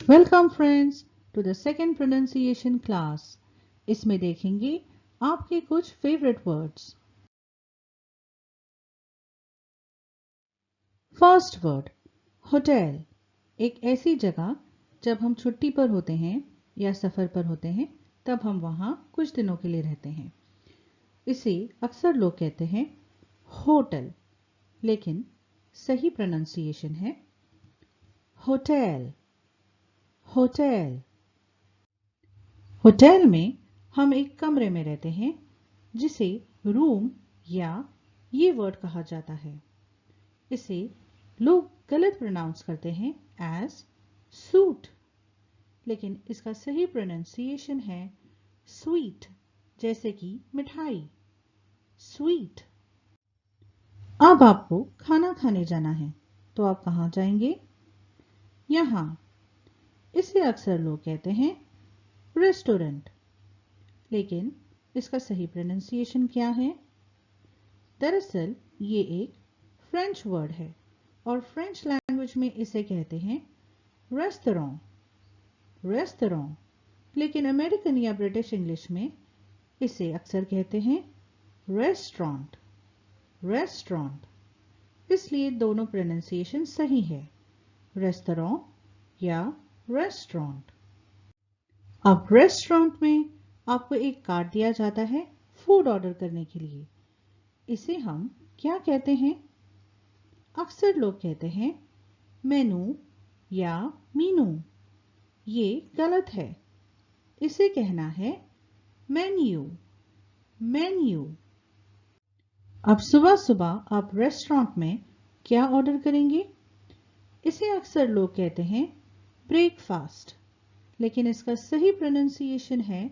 Welcome friends to the second pronunciation class. इसमें देखेंगे आपके कुछ favourite words. First word hotel. एक ऐसी जगह जब हम छुट्टी पर होते हैं या सफर पर होते हैं तब हम वहां कुछ दिनों के लिए रहते हैं। इसे अक्सर लोग कहते हैं होटल, लेकिन सही प्रोनाउंसिएशन है होटल। होटल। होटल में हम एक कमरे में रहते हैं जिसे रूम या ये वर्ड कहा जाता है। इसे लोग गलत प्रोनाउंस करते हैं एज सूट, लेकिन इसका सही प्रोनाउंसिएशन है स्वीट, जैसे कि मिठाई स्वीट। अब आपको खाना खाने जाना है तो आप कहाँ जाएंगे? यहाँ। इसे अक्सर लोग कहते हैं रेस्टोरेंट, लेकिन इसका सही प्रोनाउंसिएशन क्या है? दरअसल ये एक फ्रेंच वर्ड है और फ्रेंच लैंग्वेज में इसे कहते हैं रेस्तरां। रेस्तरां, लेकिन अमेरिकन या ब्रिटिश इंग्लिश में इसे अक्सर कहते हैं रेस्टोरेंट। रेस्टोरेंट, इसलिए दोनों प्रोनाउंसिएशन सही है, रेस्तरां या रेस्टोरेंट। अब रेस्टोरेंट में आपको एक कार्ड दिया जाता है फूड ऑर्डर करने के लिए। इसे हम क्या कहते हैं? अक्सर लोग कहते हैं मेनू या मीनू। ये गलत है, इसे कहना है मेन्यू। मेन्यू। अब सुबह सुबह आप रेस्टोरेंट में क्या ऑर्डर करेंगे? इसे अक्सर लोग कहते हैं ब्रेकफास्ट, लेकिन इसका सही प्रोनाउंसिएशन है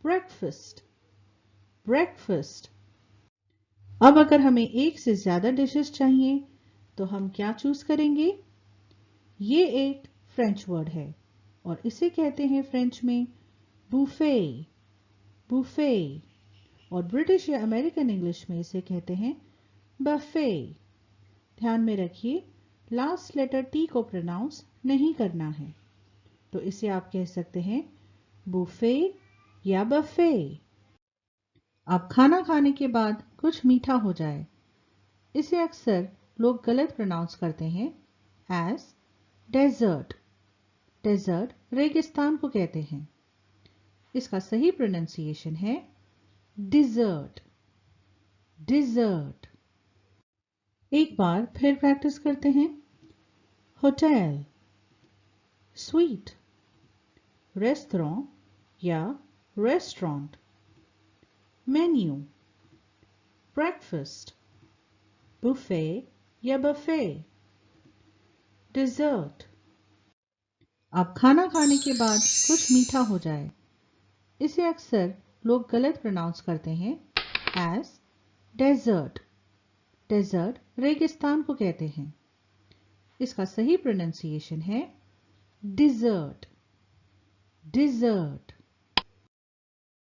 ब्रेकफास्ट। ब्रेकफास्ट। अब अगर हमें एक से ज्यादा डिशेस चाहिए तो हम क्या चूज करेंगे? ये एक फ्रेंच वर्ड है और इसे कहते हैं फ्रेंच में बुफे। बुफे। और ब्रिटिश या अमेरिकन इंग्लिश में इसे कहते हैं बफे। ध्यान में रखिए, लास्ट लेटर टी को प्रोनाउंस नहीं करना है, तो इसे आप कह सकते हैं बुफे या बफे। अब खाना खाने के बाद कुछ मीठा हो जाए, इसे अक्सर लोग गलत प्रोनाउंस करते हैं एज डेजर्ट। डेजर्ट रेगिस्तान को कहते हैं, इसका सही प्रोनाउंसिएशन है डिजर्ट। डिजर्ट। एक बार फिर प्रैक्टिस करते हैं। होटल, स्वीट, रेस्तरां या रेस्टोरेंट, मेन्यू, ब्रेकफास्ट, बुफे या बफे, डिजर्ट। अब खाना खाने के बाद कुछ मीठा हो जाए, इसे अक्सर लोग गलत प्रोनाउंस करते हैं एज डेजर्ट। डेजर्ट रेगिस्तान को कहते हैं, इसका सही प्रोनाउंसिएशन है डिजर्ट। डिजर्ट।